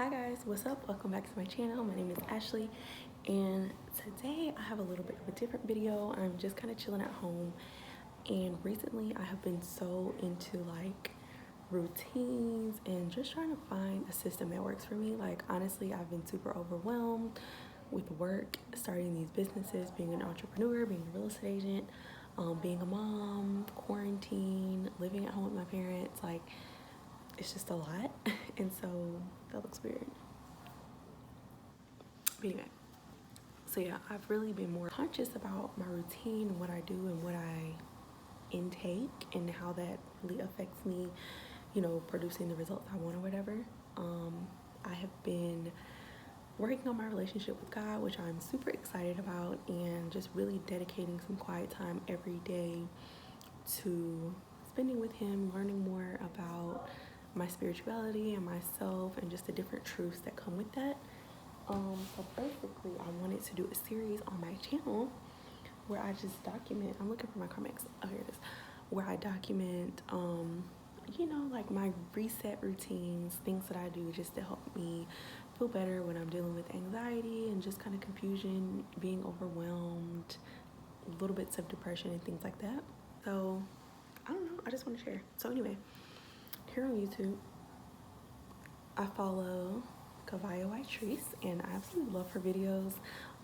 Hi guys, what's up? Welcome back to my channel. My name is Ashley, and today I have a little bit of a different video. I'm just kind of chilling at home, and recently I have been so into like routines and just trying to find a system that works for me. Like honestly, I've been super overwhelmed with work, starting these businesses, being an entrepreneur, being a real estate agent, being a mom, quarantine, living at home with my parents. Like it's just a lot. And so that looks weird. But anyway, so yeah, I've really been more conscious about my routine and what I do and what I intake and how that really affects me, producing the results I want or whatever. I have been working on my relationship with God, which I'm super excited about, and just really dedicating some quiet time every day to spending with Him, learning more about my spirituality and myself and just the different truths that come with that. So basically I wanted to do a series on my channel where I just document, I'm looking for my comics, oh here it is, where I document, like my reset routines, things that I do just to help me feel better when I'm dealing with anxiety and just kind of confusion, being overwhelmed, little bits of depression and things like that. So I don't know, I just want to share. So anyway, here on YouTube, I follow Kavaya White-Treese, and I absolutely love her videos.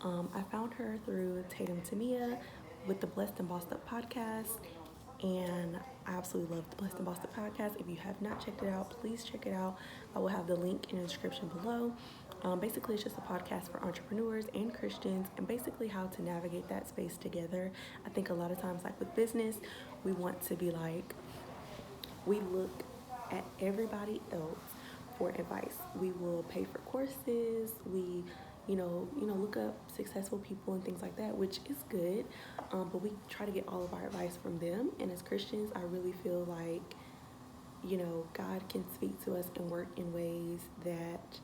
I found her through Tatum Tamia with the Blessed and Bossed Up podcast, and I absolutely love the Blessed and Bossed Up podcast. If you have not checked it out, please check it out. I will have the link in the description below. Basically, it's just a podcast for entrepreneurs and Christians, and basically how to navigate that space together. I think a lot of times, like with business, we want to be like, we look at everybody else for advice. We will pay for courses. We, look up successful people and things like that, which is good. But we try to get all of our advice from them. And as Christians, I really feel like, God can speak to us and work in ways that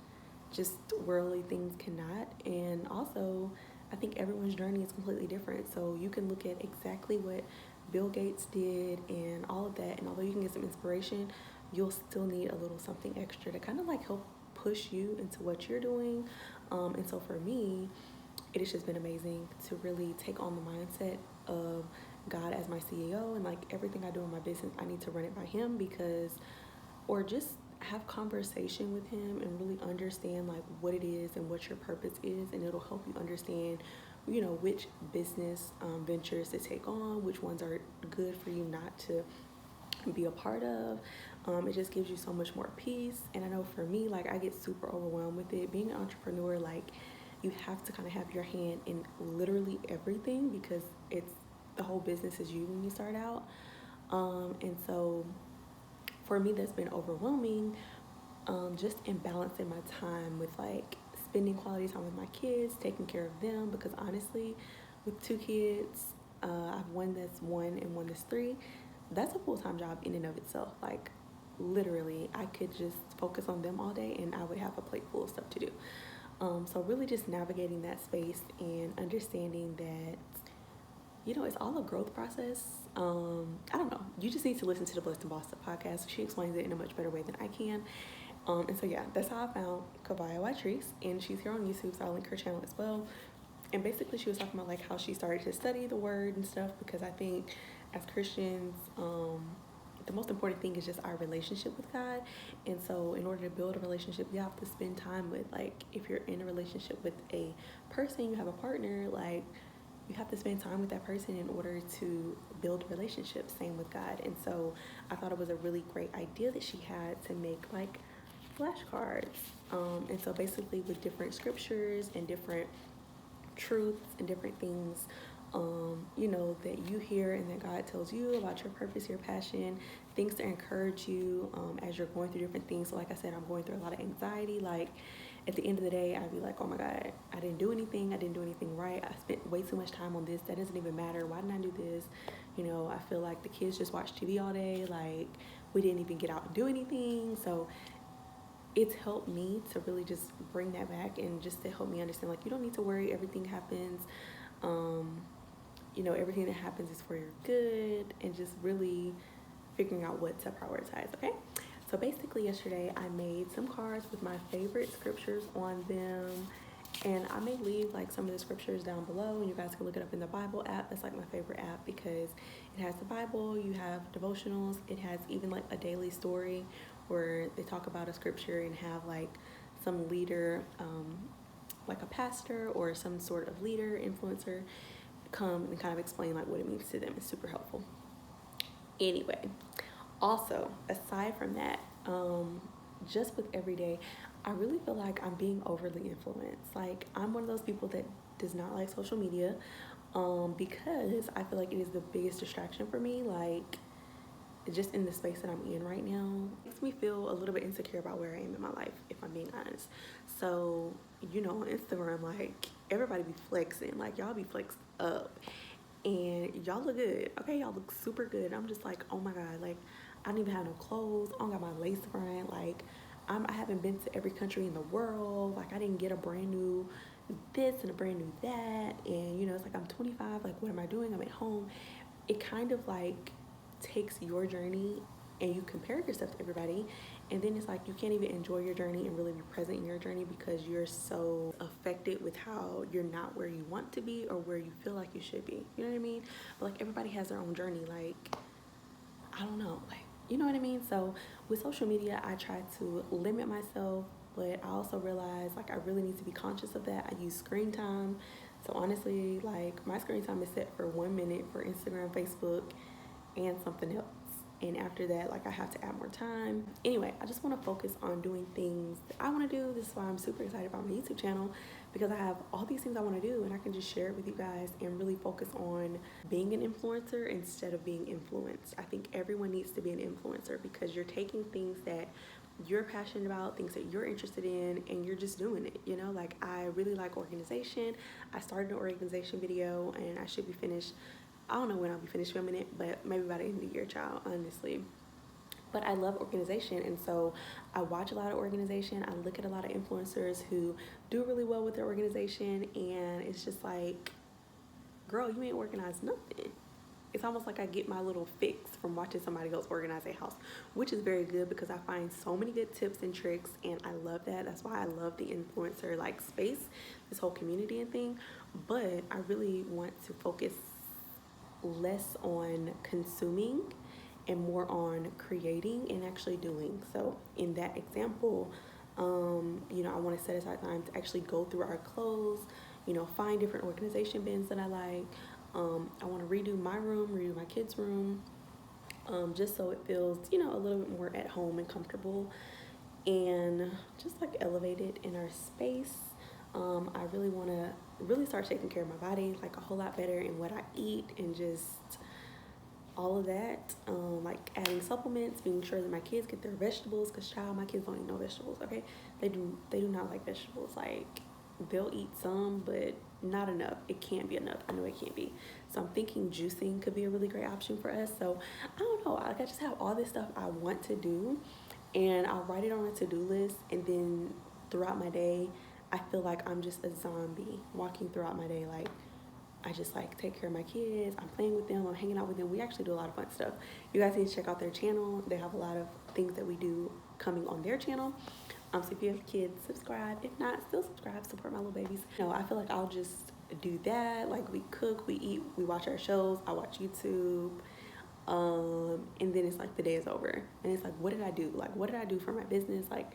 just worldly things cannot. And also, I think everyone's journey is completely different. So you can look at exactly what Bill Gates did and all of that. And although you can get some inspiration, you'll still need a little something extra to kind of like help push you into what you're doing. And so for me, it has just been amazing to really take on the mindset of God as my CEO, and like everything I do in my business, I need to run it by Him or just have conversation with Him and really understand like what it is and what your purpose is, and it'll help you understand which business ventures to take on, which ones are good for you not to be a part of. It just gives you so much more peace. And I know for me, like I get super overwhelmed with it. Being an entrepreneur, like you have to kind of have your hand in literally everything because it's the whole business is you when you start out. And so for me, that's been overwhelming. Just in balancing my time with like spending quality time with my kids, taking care of them, because honestly, with 2 kids, I have one that's 1 and one that's 3. That's a full-time job in and of itself. Like literally, I could just focus on them all day and I would have a plate full of stuff to do. So really just navigating that space and understanding that it's all a growth process. I don't know. You just need to listen to the Blessed and Bossed Up podcast. She explains it in a much better way than I can. And so yeah, that's how I found Kavaya White-Treese, and she's here on YouTube, so I'll link her channel as well. And basically she was talking about like how she started to study the word and stuff, because I think as Christians, the most important thing is just our relationship with God. And so in order to build a relationship, you have to spend time with, like, if you're in a relationship with a person, you have a partner, like you have to spend time with that person in order to build a relationship. Same with God. And so I thought it was a really great idea that she had to make like flashcards. And so basically with different scriptures and different truths and different things, that you hear and that God tells you about your purpose, your passion, things to encourage you as you're going through different things. So like I said, I'm going through a lot of anxiety. Like at the end of the day, I'd be like, oh my God, I didn't do anything right. I spent way too much time on this. That doesn't even matter. Why didn't I do this? I feel like the kids just watch TV all day. Like we didn't even get out and do anything. So it's helped me to really just bring that back and just to help me understand, like, you don't need to worry. Everything happens. Everything that happens is for your good, and just really figuring out what to prioritize, okay? So basically yesterday I made some cards with my favorite scriptures on them, and I may leave like some of the scriptures down below and you guys can look it up in the Bible app. That's like my favorite app because it has the Bible, you have devotionals, it has even like a daily story where they talk about a scripture and have like some leader, like a pastor or some sort of leader, influencer, come and kind of explain like what it means to them. It's super helpful. Anyway, also aside from that, just with every day, I really feel like I'm being overly influenced. Like I'm one of those people that does not like social media, because I feel like it is the biggest distraction for me. Like just in the space that I'm in right now, it makes me feel a little bit insecure about where I am in my life, if I'm being honest. So, you know, on Instagram, like everybody be flexing, like y'all be flexed up and y'all look good. Okay, y'all look super good. I'm just like, oh my God, like I don't even have no clothes. I don't got my lace front. Like I haven't been to every country in the world. Like I didn't get a brand new this and a brand new that. And you know, it's like I'm 25. Like what am I doing? I'm at home. It kind of like takes your journey and you compare yourself to everybody, and then it's like you can't even enjoy your journey and really be present in your journey because you're so affected with how you're not where you want to be or where you feel like you should be. You know what I mean? But like everybody has their own journey. Like I don't know, like you know what I mean? So with social media, I try to limit myself, but I also realize like I really need to be conscious of that. I use screen time. So honestly, like my screen time is set for 1 minute for Instagram, Facebook, and something else. And after that, like I have to add more time. Anyway, I just want to focus on doing things that I want to do. This is why I'm super excited about my YouTube channel, because I have all these things I want to do and I can just share it with you guys and really focus on being an influencer instead of being influenced. I think everyone needs to be an influencer because you're taking things that you're passionate about, things that you're interested in, and you're just doing it. You know, like I really like organization. I started an organization video and I should be finished. I don't know when I'll be finished filming it, but maybe by the end of the year, child, honestly. But I love organization, and so I watch a lot of organization. I look at a lot of influencers who do really well with their organization, and it's just like, girl, you ain't organized nothing. It's almost like I get my little fix from watching somebody else organize a house, which is very good because I find so many good tips and tricks, and I love that. That's why I love the influencer like space, this whole community and thing. But I really want to focus less on consuming and more on creating and actually doing. So in that example, you know, I want to set aside time to actually go through our clothes, you know, find different organization bins that I like. I want to redo my room, redo my kids' room, just so it feels, you know, a little bit more at home and comfortable and just like elevated in our space. I really want to really start taking care of my body like a whole lot better in what I eat and just all of that. Like adding supplements, being sure that my kids get their vegetables, because child, my kids don't eat no vegetables. Okay, they do not like vegetables. Like they'll eat some, but not enough. It can't be enough. I know it can't be. So I'm thinking juicing could be a really great option for us. So I don't know, like I just have all this stuff I want to do, and I'll write it on a to-do list, and then throughout my day I feel like I'm just a zombie walking throughout my day. Like I just like take care of my kids, I'm playing with them, I'm hanging out with them. We actually do a lot of fun stuff. You guys need to check out their channel. They have a lot of things that we do coming on their channel. So if you have kids, subscribe. If not, still subscribe, support my little babies. You know, I feel like I'll just do that. Like we cook, we eat, we watch our shows, I watch YouTube. And then it's like the day is over. And it's like, what did I do? Like, what did I do for my business? Like,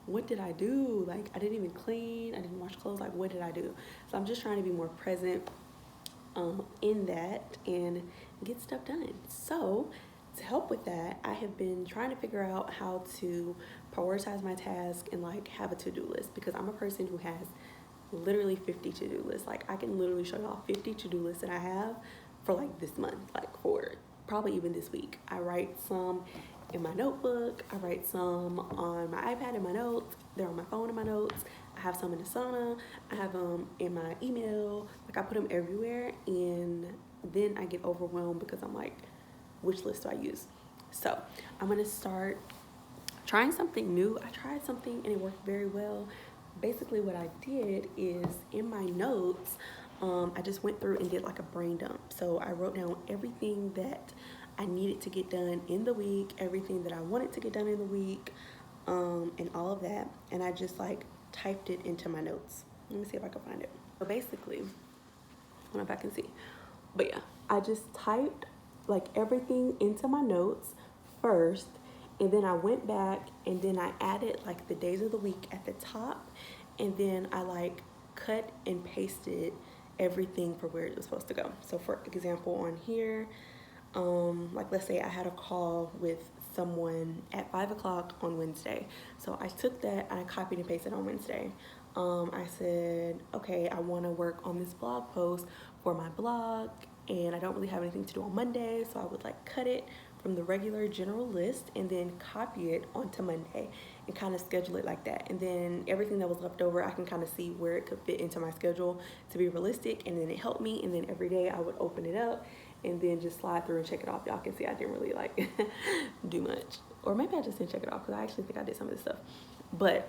what did I do? Like, I didn't even clean, I didn't wash clothes. Like, what did I do? So I'm just trying to be more present in that and get stuff done. So to help with that, I have been trying to figure out how to prioritize my task and like have a to-do list, because I'm a person who has literally 50 to-do lists. Like I can literally show y'all 50 to-do lists that I have for like this month, like for probably even this week. I write some in my notebook, I write some on my iPad in my notes, they're on my phone in my notes, I have some in Asana, I have them in my email, like I put them everywhere, and then I get overwhelmed because I'm like, which list do I use? So I'm gonna start trying something new. I tried something and it worked very well. Basically what I did is in my notes, I just went through and did like a brain dump. So I wrote down everything that I needed to get done in the week, everything that I wanted to get done in the week, and all of that. And I just like typed it into my notes. Let me see if I can find it. So basically, I don't know if I can see, but yeah, I just typed like everything into my notes first, and then I went back and then I added like the days of the week at the top, and then I like cut and pasted everything for where it was supposed to go. So for example, on here, like let's say I had a call with someone at 5 o'clock on Wednesday. So I took that and I copied and pasted on Wednesday. I said, okay, I want to work on this blog post for my blog, and I don't really have anything to do on Monday, so I would like cut it from the regular general list and then copy it onto Monday and kind of schedule it like that. And then everything that was left over, I can kind of see where it could fit into my schedule to be realistic, and then it helped me. And then every day I would open it up and then just slide through and check it off. Y'all can see I didn't really like do much, or maybe I just didn't check it off because I actually think I did some of this stuff, but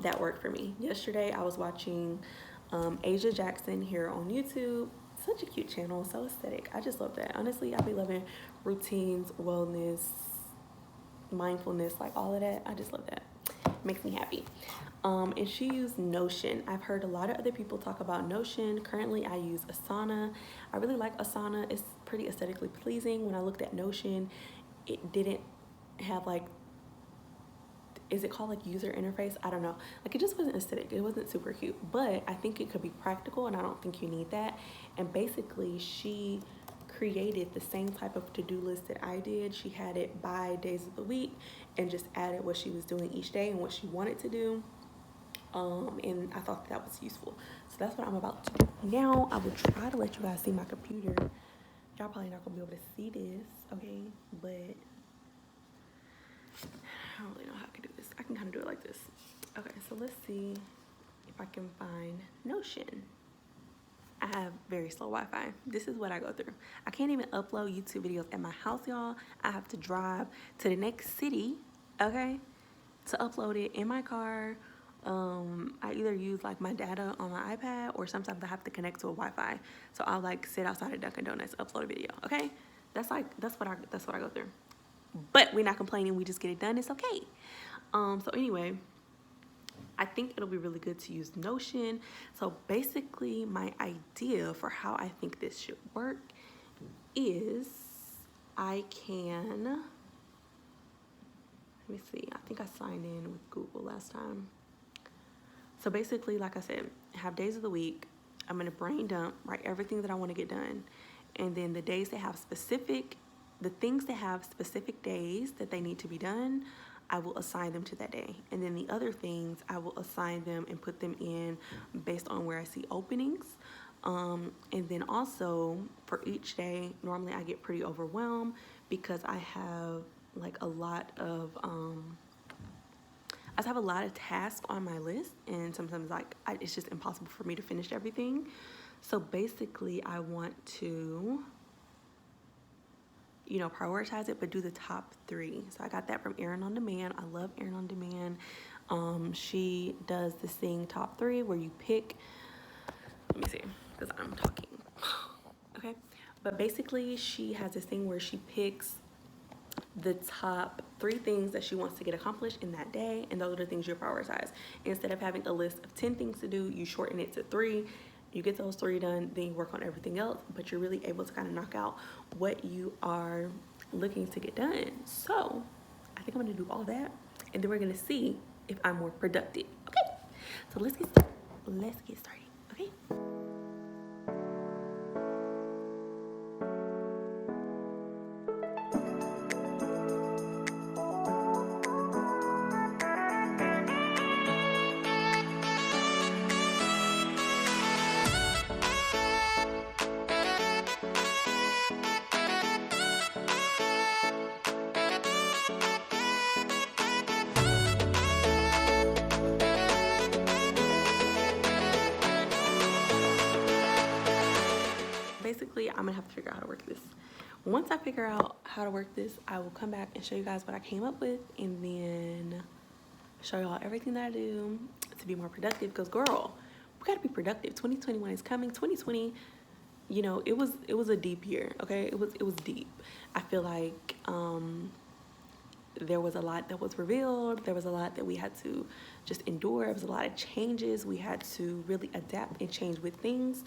that worked for me. Yesterday I was watching Asia Jackson here on YouTube. Such a cute channel, so aesthetic. I just love that. Honestly, I be loving routines, wellness, mindfulness, like all of that. I just love that. It makes me happy. And she used Notion. I've heard a lot of other people talk about Notion. Currently I use Asana. I really like Asana. It's pretty aesthetically pleasing. When I looked at Notion, it didn't have like, is it called like user interface? I don't know. Like it just wasn't aesthetic. It wasn't super cute, but I think it could be practical, and I don't think you need that. And basically she created the same type of to-do list that I did. She had it by days of the week and just added what she was doing each day and what she wanted to do. And I thought that was useful. So that's what I'm about to do. Now I will try to let you guys see my computer. Y'all probably not gonna be able to see this, okay? But I don't really know how I can do this. I can kind of do it like this. Okay, so let's see if I can find Notion. I have very slow Wi-Fi. This is what I go through. I can't even upload YouTube videos at my house, y'all. I have to drive to the next city, okay, to upload it in my car. I either use like my data on my iPad, or sometimes I have to connect to a Wi-Fi. So I'll like sit outside of Dunkin' Donuts, upload a video, okay? That's what I go through. But we're not complaining, we just get it done. It's okay. So anyway, I think it'll be really good to use Notion. So basically my idea for how I think this should work is I can, let me see, I think I signed in with Google last time. So basically, like I said, have days of the week. I'm gonna brain dump, write everything that I wanna get done. And then the days that have the things that have specific days that they need to be done, I will assign them to that day. And then the other things, I will assign them and put them in based on where I see openings. And then also for each day, normally I get pretty overwhelmed because I have like a lot of, I have a lot of tasks on my list, and sometimes like it's just impossible for me to finish everything. So basically I want to, you know, prioritize it, but do the top 3. So I got that from Erin on Demand. I love Erin on Demand. She does this thing, top 3, where you pick, let me see, because I'm talking. Okay. But basically she has this thing where she picks the top 3 things that she wants to get accomplished in that day, and those are the things you prioritize. Instead of having a list of 10 things to do, you shorten it to 3. You get those 3 done, then you work on everything else, but you're really able to kind of knock out what you are looking to get done. So I think I'm gonna do all that, and then we're gonna see if I'm more productive. Okay, so let's get started, okay? Basically, I'm gonna have to figure out how to work this. Once I figure out how to work this, I will come back and show you guys what I came up with, and then show y'all everything that I do to be more productive, because girl, we gotta be productive. 2021 is coming. 2020 it was a deep year. Okay, it was deep. I feel like there was a lot that was revealed. There was a lot that we had to just endure. There was a lot of changes. We had to really adapt and change with things.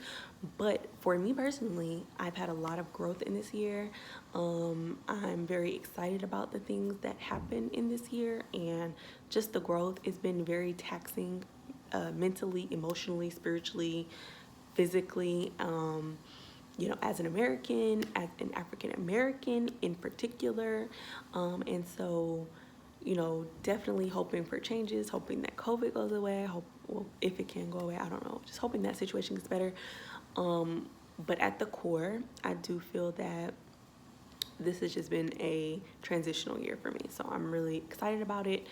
But for me personally, I've had a lot of growth in this year. I'm very excited about the things that happened in this year, and just the growth has been very taxing, mentally, emotionally, spiritually, physically. As an American, as an African American in particular. And so, definitely hoping for changes, hoping that COVID goes away. Well, if it can go away, I don't know. Just hoping that situation gets better. But at the core, I do feel that this has just been a transitional year for me. So I'm really excited about it.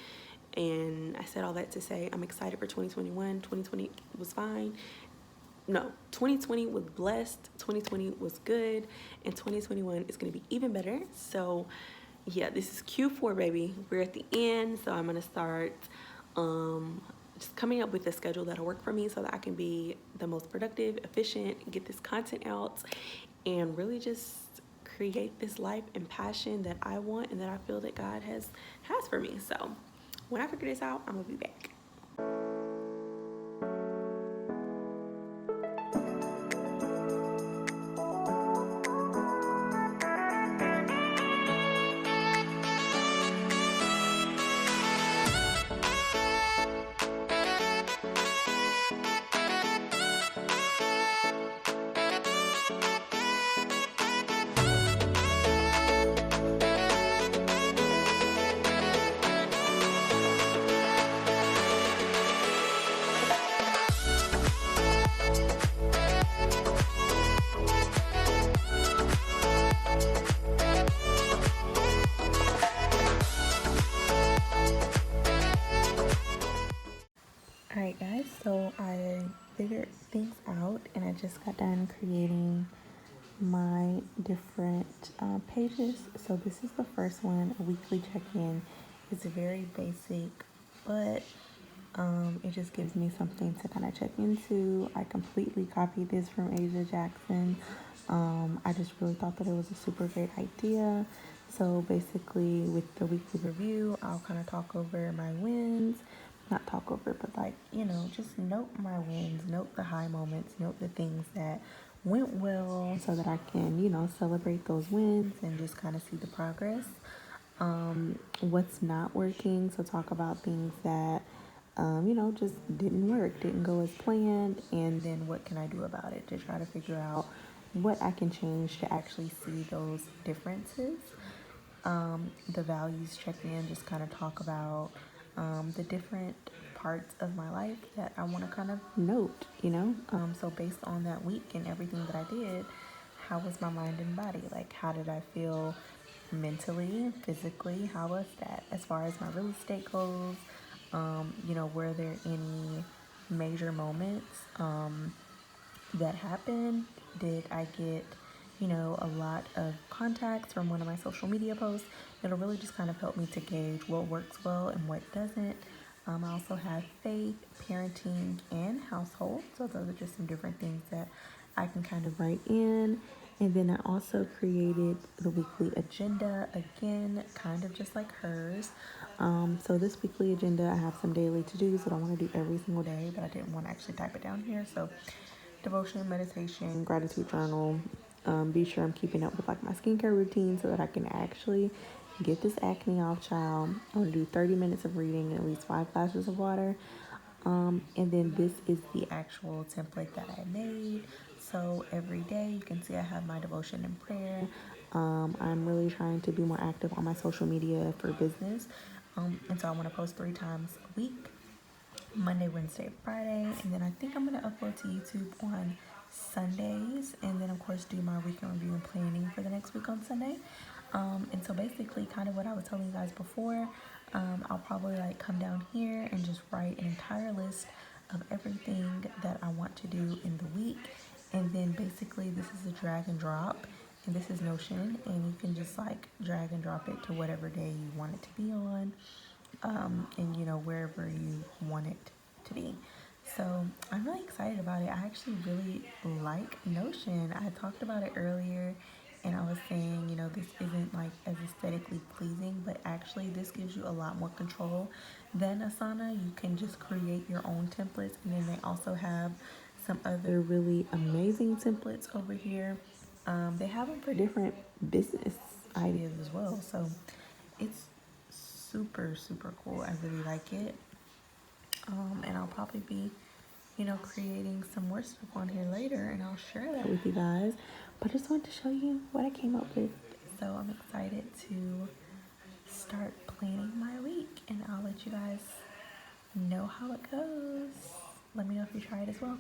And I said all that to say I'm excited for 2021. 2020 was fine. No, 2020 was blessed, 2020 was good, and 2021 is going to be even better. So yeah, this is Q4, baby. We're at the end, so I'm going to start just coming up with a schedule that'll work for me so that I can be the most productive, efficient, get this content out, and really just create this life and passion that I want and that I feel that God has for me. So when I figure this out, I'm going to be back. Alright guys, so I figured things out and I just got done creating my different pages. So this is the first one, a weekly check-in. It's very basic, but it just gives me something to kind of check into. I completely copied this from Asia Jackson. I just really thought that it was a super great idea. So basically with the weekly review, I'll kind of talk over my wins. Not talk over, but just note my wins, note the high moments, note the things that went well so that I can, celebrate those wins and just kind of see the progress. What's not working, so talk about things that, just didn't work, didn't go as planned, and then what can I do about it to try to figure out what I can change to actually see those differences. The values check-in, just kind of talk about the different parts of my life that I want to kind of note, so based on that week and everything that I did, how was my mind and body? Like, how did I feel mentally, physically? How was that? As far as my real estate goes, were there any major moments that happened? Did I get a lot of contacts from one of my social media posts? It'll really just kind of help me to gauge what works well and what doesn't. I also have faith, parenting, and household. So those are just some different things that I can kind of write in. And then I also created the weekly agenda, again, kind of just like hers. So this weekly agenda, I have some daily to-dos that I want to do every single day, but I didn't want to actually type it down here. So devotion, meditation, gratitude journal. Be sure I'm keeping up with like my skincare routine so that I can actually get this acne off, child. I want to do 30 minutes of reading and at least 5 glasses of water. And then this is the actual template that I made. So every day you can see I have my devotion and prayer. I'm really trying to be more active on my social media for business. And so I want to post 3 times a week. Monday, Wednesday, Friday, and then I think I'm going to upload to YouTube on Sundays, and then of course do my weekend review and planning for the next week on Sunday. And so basically kind of what I was telling you guys before, I'll probably like come down here and just write an entire list of everything that I want to do in the week, and then basically this is a drag and drop, and this is Notion, and you can just like drag and drop it to whatever day you want it to be on. And wherever you want it to be. So I'm really excited about it. I actually really like Notion. I talked about it earlier and I was saying, this isn't like as aesthetically pleasing, but actually this gives you a lot more control than Asana. You can just create your own templates, and then they also have some other really amazing templates over here. They have them for different business ideas as well. So it's super, super cool. I really like it. And I'll probably be, creating some more stuff on here later, and I'll share that with you guys. But I just wanted to show you what I came up with. So I'm excited to start planning my week, and I'll let you guys know how it goes. Let me know if you try it as well.